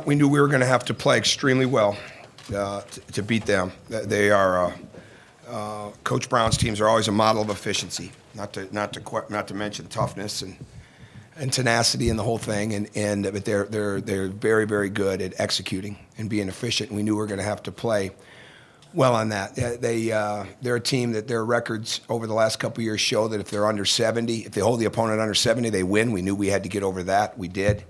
We knew we were going to have to play extremely well to beat them. They are Coach Brown's teams are always a model of efficiency, not to mention toughness and tenacity and the whole thing. But they're very, very good at executing and being efficient. And we knew we were going to have to play well on that. They're a team that their records over the last couple of years show that if they're under 70, if they hold the opponent under 70, they win. We knew we had to get over that. We did.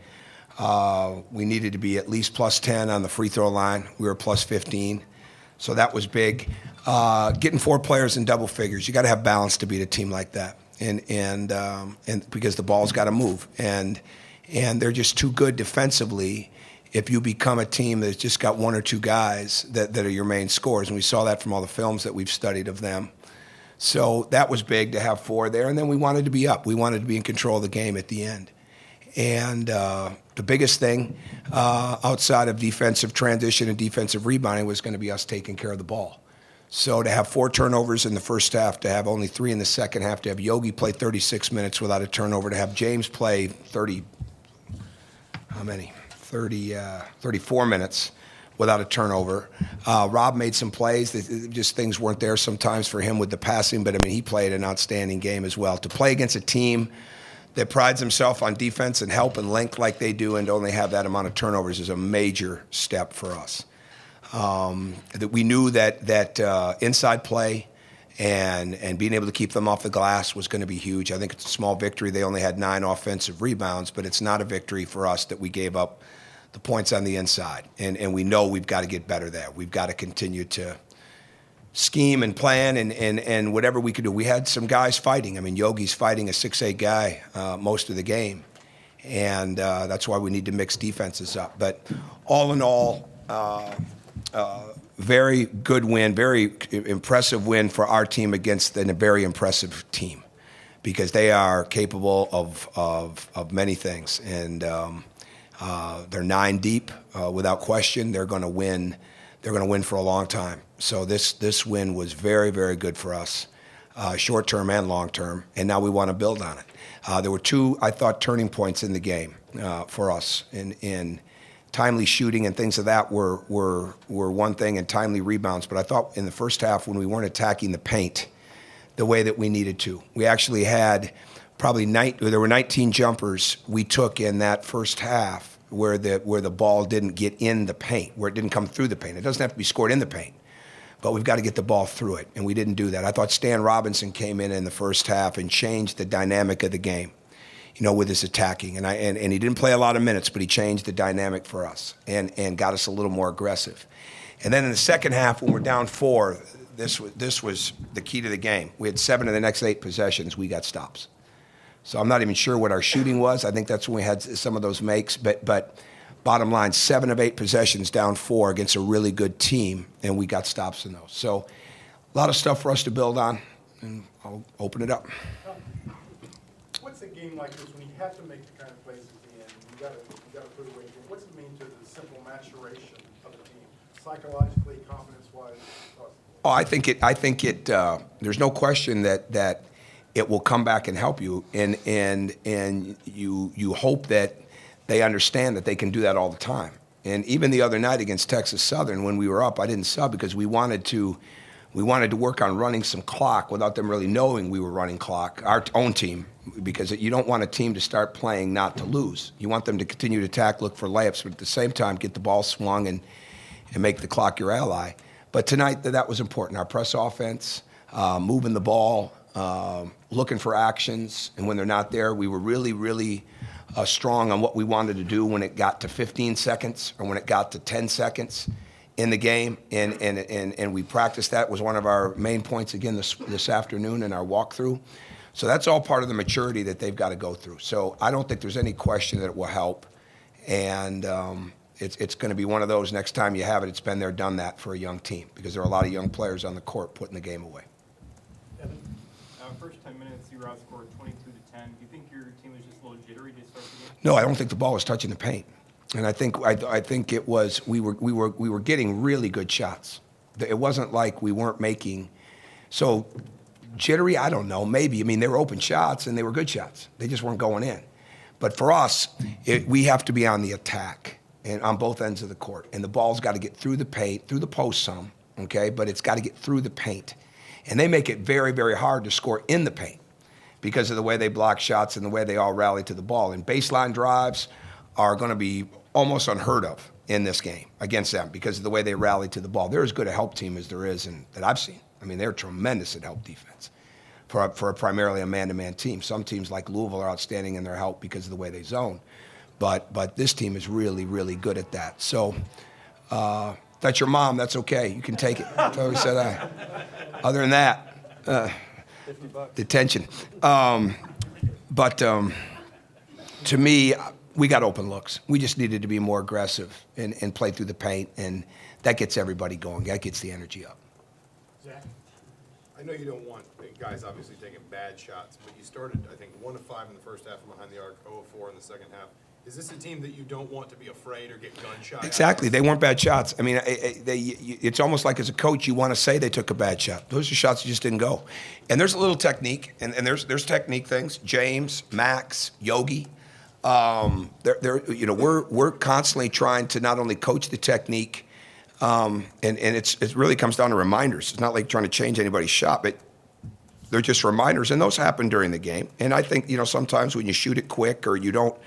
We needed to be at least plus 10 on the free throw line. We were plus 15. So that was big. Getting 4 players in double figures, you got to have balance to beat a team like that. And because the ball's got to move. And they're just too good defensively if you become a team that's just got 1 or 2 guys that are your main scorers. And we saw that from all the films that we've studied of them. So that was big to have 4 there. And then we wanted to be up. We wanted to be in control of the game at the end. And the biggest thing outside of defensive transition and defensive rebounding was going to be us taking care of the ball. So to have 4 turnovers in the first half, to have only 3 in the second half, to have Yogi play 36 minutes without a turnover, to have James play 34 minutes without a turnover. Rob made some plays. Just things weren't there sometimes for him with the passing, but, I mean, he played an outstanding game as well. To play against a team that prides himself on defense and help and length like they do and to only have that amount of turnovers is a major step for us. That we knew that inside play and being able to keep them off the glass was going to be huge. I think it's a small victory. They only had 9 offensive rebounds, but it's not a victory for us that we gave up the points on the inside. And we know we've got to get better there. We've got to continue to scheme and plan and whatever we could do. We had some guys fighting. I mean, Yogi's fighting a 6'8" guy most of the game. And that's why we need to mix defenses up. But all in all, very good win, very impressive win for our team against a very impressive team because they are capable of many things. And they're 9 deep without question. They're going to win. They're going to win for a long time. So this win was very, very good for us, short term and long term. And now we want to build on it. There were 2, I thought, turning points in the game for us. In timely shooting and things of that were one thing, and timely rebounds. But I thought in the first half when we weren't attacking the paint the way that we needed to, we actually had probably there were 19 jumpers we took in that first half where the ball didn't get in the paint, where it didn't come through the paint. It doesn't have to be scored in the paint, but we've got to get the ball through it, and we didn't do that. I thought Stan Robinson came in the first half and changed the dynamic of the game, with his attacking. And he didn't play a lot of minutes, but he changed the dynamic for us and got us a little more aggressive. And then in the second half, when we're down 4, this was the key to the game. We had 7 of the next 8 possessions, we got stops. So I'm not even sure what our shooting was. I think that's when we had some of those makes. But bottom line, 7 of 8 possessions down 4 against a really good team, and we got stops in those. So a lot of stuff for us to build on, and I'll open it up. What's a game like this when you have to make the kind of plays at the end? You got to put away. What's it mean to the simple maturation of the team, psychologically, confidence-wise? Oh, I think it. There's no question that it will come back and help you, and you hope that they understand that they can do that all the time. And even the other night against Texas Southern, when we were up, I didn't sub because we wanted to work on running some clock without them really knowing we were running clock, our own team, because you don't want a team to start playing not to lose. You want them to continue to attack, look for layups, but at the same time get the ball swung and make the clock your ally. But tonight, that was important. Our press offense, moving the ball, looking for actions, and when they're not there, we were really, really strong on what we wanted to do when it got to 15 seconds or when it got to 10 seconds in the game, and we practiced that. It was one of our main points again this afternoon in our walkthrough. So that's all part of the maturity that they've got to go through. So I don't think there's any question that it will help, and it's going to be one of those next time you have it, it's been there, done that for a young team because there are a lot of young players on the court putting the game away. First 10 minutes, you were outscored 22-10. Do you think your team was just a little jittery to start the game? No, I don't think the ball was touching the paint, and I think it was we were getting really good shots. It wasn't like we weren't making. So jittery, I don't know, maybe. I mean, they were open shots and they were good shots. They just weren't going in. But for us, we have to be on the attack. and on both ends of the court. And the ball's got to get through the paint, through the post some, okay? But it's got to get through the paint. And they make it very, very hard to score in the paint because of the way they block shots and the way they all rally to the ball. And baseline drives are going to be almost unheard of in this game against them because of the way they rally to the ball. They're as good a help team as there is and that I've seen. I mean, they're tremendous at help defense for primarily a man-to-man team. Some teams like Louisville are outstanding in their help because of the way they zone. But this team is really, really good at that. So that's your mom. That's okay. You can take it. That's what we said. Other than that, detention. But to me, we got open looks. We just needed to be more aggressive and play through the paint, and that gets everybody going. That gets the energy up. Zach? I know you don't want guys obviously taking bad shots, but you started, I think, 1 of 5 in the first half from behind the arc, 0 of 4 in the second half. Is this a team that you don't want to be afraid or get gun-shy? Exactly. They weren't bad shots. I mean, it's almost like as a coach, you want to say they took a bad shot. Those are shots that just didn't go. And there's a little technique, and there's technique things. James, Max, Yogi. We're constantly trying to not only coach the technique, and it really comes down to reminders. It's not like trying to change anybody's shot, but they're just reminders, and those happen during the game. And I think, sometimes when you shoot it quick or you don't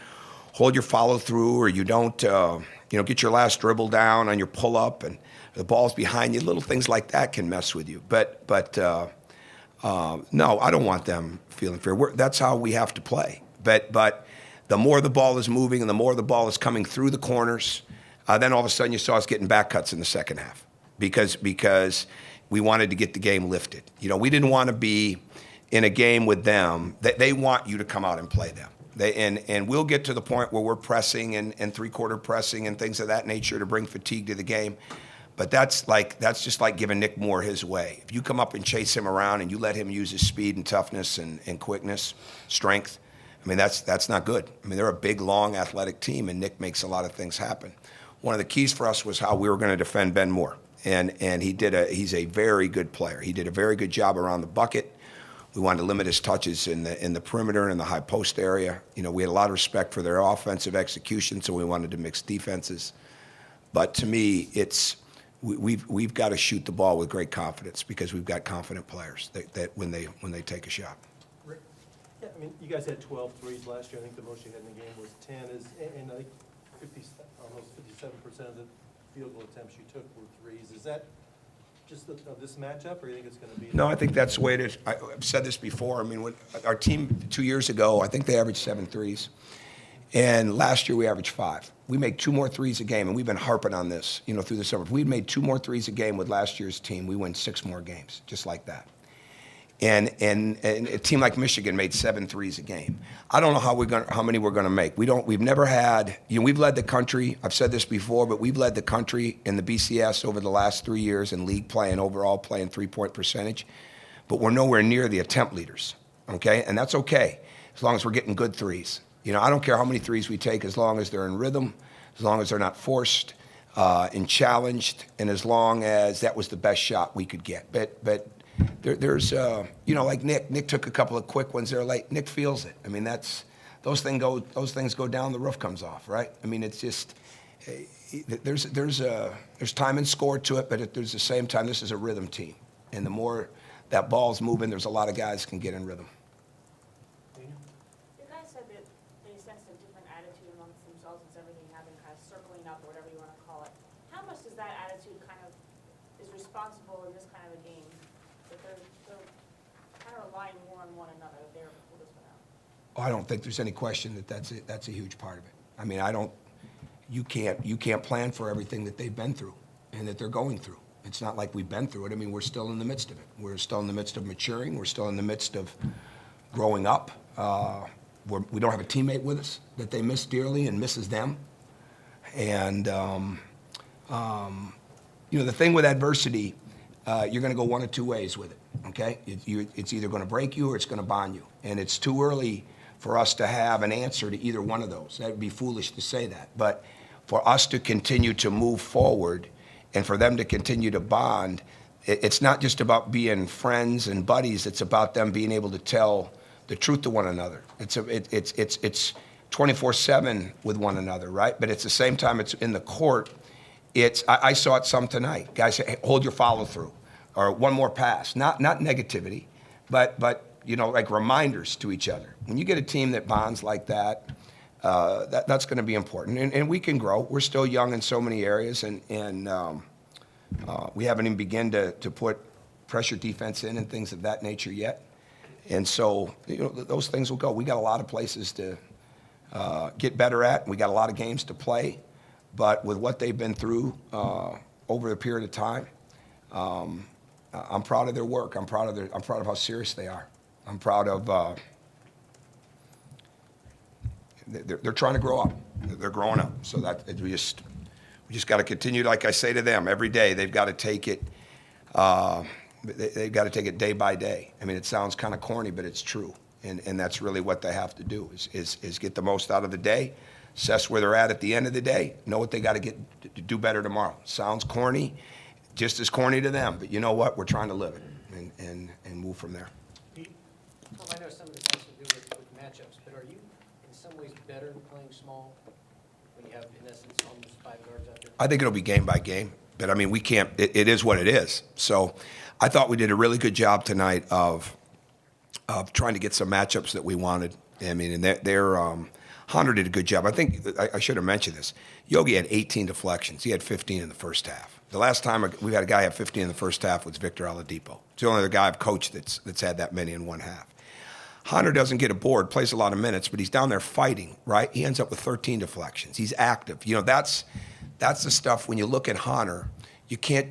hold your follow through or you don't, get your last dribble down on your pull up and the ball's behind you, little things like that can mess with you. But no, I don't want them feeling fear. That's how we have to play. But the more the ball is moving and the more the ball is coming through the corners, then all of a sudden you saw us getting back cuts in the second half because we wanted to get the game lifted. We didn't want to be in a game with them. They want you to come out and play them. And we'll get to the point where we're pressing and three-quarter pressing and things of that nature to bring fatigue to the game. But that's just like giving Nick Moore his way. If you come up and chase him around and you let him use his speed and toughness and quickness, strength, I mean, that's not good. I mean, they're a big, long, athletic team, and Nick makes a lot of things happen. One of the keys for us was how we were going to defend Ben Moore. And he's a very good player. He did a very good job around the bucket. We wanted to limit his touches in the perimeter and in the high post area. We had a lot of respect for their offensive execution, so we wanted to mix defenses. But to me, we've got to shoot the ball with great confidence because we've got confident players that when they take a shot. Rick? Yeah, I mean, you guys had 12 threes last year. I think the most you had in the game was 10. And I think almost 57% of the field goal attempts you took were threes. Is that just of this matchup, or do you think it's going to be? No, I think that's the way it is. I've said this before. I mean, when our team 2 years ago, I think they averaged 7 threes. And last year we averaged 5. We make 2 more threes a game, and we've been harping on this, through the summer. If we'd made 2 more threes a game with last year's team, we win 6 more games, just like that. And a team like Michigan made 7 threes a game. I don't know how many we're going to make. We've never had. We've led the country. I've said this before, but we've led the country in the BCS over the last 3 years in league play and overall play and 3-point percentage. But we're nowhere near the attempt leaders. Okay, and that's okay as long as we're getting good threes. I don't care how many threes we take, as long as they're in rhythm, as long as they're not forced and challenged, and as long as that was the best shot we could get. But there's like Nick took a couple of quick ones there late. Nick feels it. I mean, those things go down, the roof comes off, right? I mean, it's just there's time and score to it, but there's the same time, this is a rhythm team, and the more that ball's moving, there's a lot of guys can get in rhythm. You guys said that they sensed a different attitude amongst themselves since everything happened, kind of circling up or whatever you want to call it. How much does that attitude kind of is responsible in this kind of a game? That they're kind of relying more on one another. They're pull this one out. I don't think there's any question that's a huge part of it. I mean, you can't plan for everything that they've been through and that they're going through. It's not like we've been through it. I mean, we're still in the midst of it. We're still in the midst of maturing. We're still in the midst of growing up. We don't have a teammate with us that they miss dearly and misses them. And, the thing with adversity, you're going to go one of 2 ways with it, okay? It's either going to break you or it's going to bond you. And it's too early for us to have an answer to either one of those. That would be foolish to say that. But for us to continue to move forward and for them to continue to bond, it's not just about being friends and buddies. It's about them being able to tell the truth to one another. 24/7 with one another, right? But at the same time, it's in the court. I saw it some tonight. Guys say, hey, hold your follow through, or one more pass. Not negativity, but like reminders to each other. When you get a team that bonds like that, that's going to be important. And we can grow. We're still young in so many areas, and we haven't even begun to put pressure defense in and things of that nature yet. And so those things will go. We got a lot of places to get better at. We got a lot of games to play. But with what they've been through over a period of time, I'm proud of their work. I'm proud of how serious they are. I'm proud of they're trying to grow up. They're growing up. So that we just got to continue. Like I say to them every day, they've got to take it. They've got to take it day by day. I mean, it sounds kind of corny, but it's true. And that's really what they have to do is get the most out of the day. Assess where they're at the end of the day, know what they got to get to do better tomorrow. Sounds corny, just as corny to them, but you know what? We're trying to live it and move from there. Tom, I know some of this has to do with matchups, but are you in some ways better playing small when you have, in essence, almost 5 guards out there? I think it'll be game by game, but I mean, we can't, it is what it is. So I thought we did a really good job tonight of trying to get some matchups that we wanted. I mean, and they're Hunter did a good job. I think I should have mentioned this. Yogi had 18 deflections. He had 15 in the first half. The last time we had a guy have 15 in the first half was Victor Oladipo. It's the only other guy I've coached that's had that many in one half. Hunter doesn't get a board, plays a lot of minutes, but he's down there fighting, right? He ends up with 13 deflections. He's active. That's the stuff when you look at Hunter, you can't,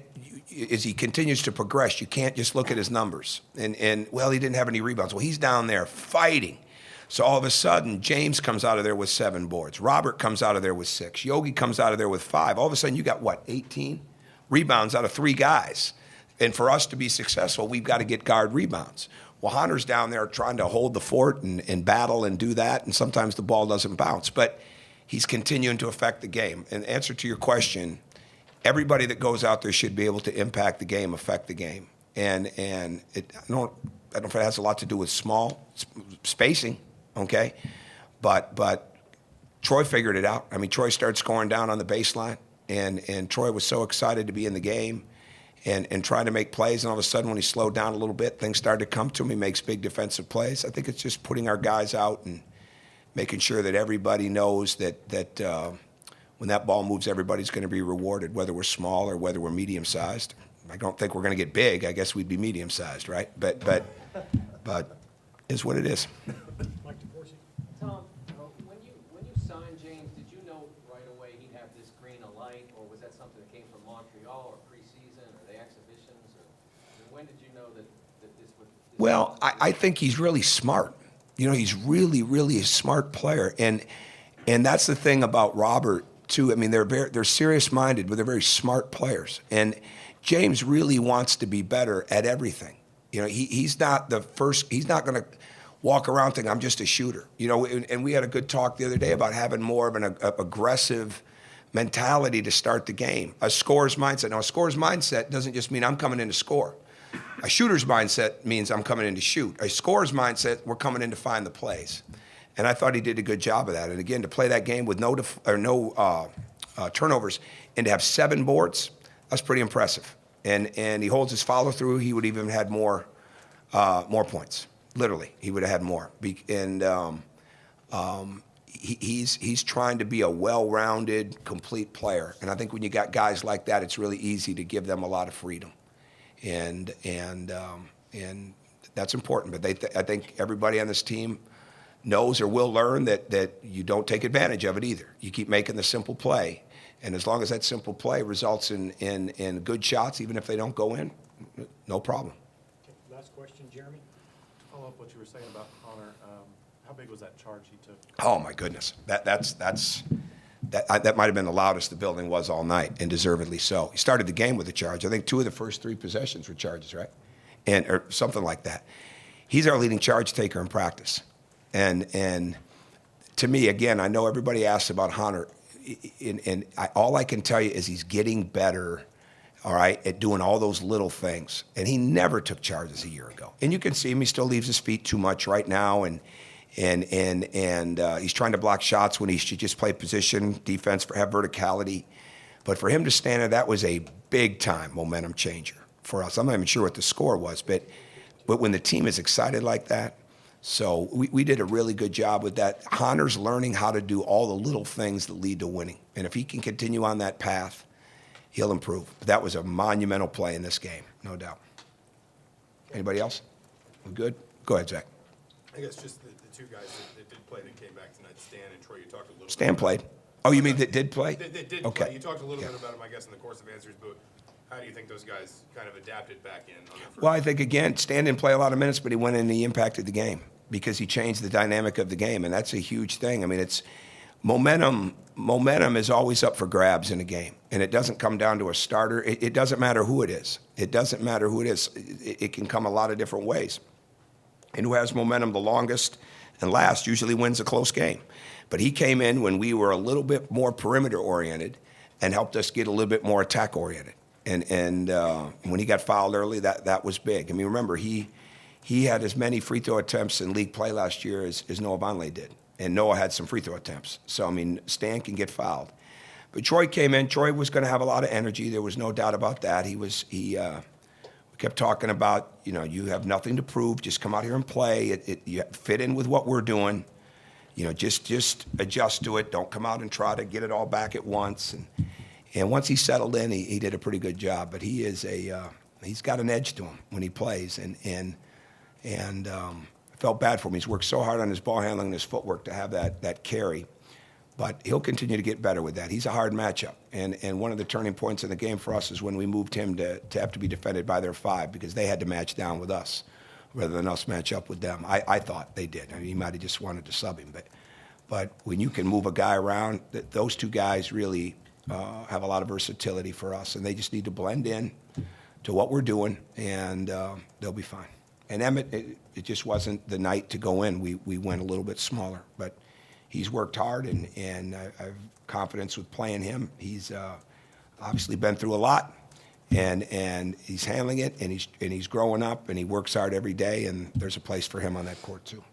as he continues to progress, you can't just look at his numbers. And well, he didn't have any rebounds. Well, he's down there fighting. So all of a sudden, James comes out of there with 7 boards. Robert comes out of there with 6. Yogi comes out of there with 5. All of a sudden, you got, 18 rebounds out of 3 guys. And for us to be successful, we've got to get guard rebounds. Well, Hunter's down there trying to hold the fort and battle and do that, and sometimes the ball doesn't bounce. But he's continuing to affect the game. And answer to your question, everybody that goes out there should be able to impact the game, affect the game. And I don't know if it has a lot to do with small spacing. Okay, but Troy figured it out. I mean, Troy started scoring down on the baseline, and Troy was so excited to be in the game and trying to make plays. And all of a sudden, when he slowed down a little bit, things started to come to him. He makes big defensive plays. I think it's just putting our guys out and making sure that everybody knows that when that ball moves, everybody's going to be rewarded, whether we're small or whether we're medium-sized. I don't think we're going to get big. I guess we'd be medium-sized, right? But is what it is. Tom, when you signed James, did you know right away he'd have this green light, or was that something that came from Montreal or preseason or the exhibitions? When did you know that this would? Well, I think he's really smart. He's really, really a smart player, and that's the thing about Robert too. I mean, they're serious-minded, but they're very smart players. And James really wants to be better at everything. He's not the first. He's not going to walk around thinking I'm just a shooter. And we had a good talk the other day about having more of an aggressive mentality to start the game. A scorer's mindset. Now, a scorer's mindset doesn't just mean I'm coming in to score. A shooter's mindset means I'm coming in to shoot. A scorer's mindset, we're coming in to find the plays. And I thought he did a good job of that. And again, to play that game with no turnovers and to have 7 boards, that's pretty impressive. And he holds his follow through. He would even have had more points. Literally, he would have had more. And he's trying to be a well-rounded, complete player. And I think when you got guys like that, it's really easy to give them a lot of freedom. And that's important. But I think everybody on this team knows or will learn that you don't take advantage of it either. You keep making the simple play. And as long as that simple play results in good shots, even if they don't go in, no problem. Okay, last question, Jeremy. To follow up what you were saying about Connor, how big was that charge he took? Oh my goodness, that might have been the loudest the building was all night, and deservedly so. He started the game with a charge. I think 2 of the first 3 possessions were charges, right? Or something like that. He's our leading charge taker in practice, and to me, again, I know everybody asks about Hunter, and all I can tell you is he's getting better. All right, at doing all those little things. And he never took charges a year ago. And you can see him, he still leaves his feet too much right now. And and he's trying to block shots when he should just play position defense, have verticality. But for him to stand there, that was a big-time momentum changer for us. I'm not even sure what the score was, but when the team is excited like that, so we did a really good job with that. Hunter's learning how to do all the little things that lead to winning. And if he can continue on that path, he'll improve. But that was a monumental play in this game, no doubt. Anybody else? We good? Go ahead, Zach. I guess just the two guys that did play that came back tonight, Stan and Troy, you talked a little bit. Stan played. Oh, you mean that did play? They did Okay. play. You talked a little Yeah. bit about them, I guess, in the course of answers, but how do you think those guys kind of adapted back in on their first? Well, I think, again, Stan didn't play a lot of minutes, but he went in and he impacted the game because he changed the dynamic of the game, and that's a huge thing. I mean, it's momentum is always up for grabs in a game, and it doesn't come down to a starter. It doesn't matter who it is. It doesn't matter who it is. It can come a lot of different ways. And who has momentum the longest and last usually wins a close game. But he came in when we were a little bit more perimeter-oriented and helped us get a little bit more attack-oriented. And when he got fouled early, that was big. I mean, remember, he had as many free throw attempts in league play last year as Noah Vonleh did. And Noah had some free throw attempts. So, I mean, Stan can get fouled. But Troy came in. Troy was going to have a lot of energy. There was no doubt about that. We kept talking about, you have nothing to prove. Just come out here and play. You fit in with what we're doing. Just adjust to it. Don't come out and try to get it all back at once. And once he settled in, he did a pretty good job. But he's got an edge to him when he plays. And I felt bad for him. He's worked so hard on his ball handling and his footwork to have that carry. But he'll continue to get better with that. He's a hard matchup. And one of the turning points in the game for us is when we moved him to have to be defended by their 5 because they had to match down with us rather than us match up with them. I thought they did. I mean, he might have just wanted to sub him. But when you can move a guy around, those two guys really have a lot of versatility for us. And they just need to blend in to what we're doing, and they'll be fine. And Emmett, it just wasn't the night to go in. We went a little bit smaller. But he's worked hard, and I have confidence with playing him. He's obviously been through a lot, and he's handling it, and he's growing up, and he works hard every day, and there's a place for him on that court too.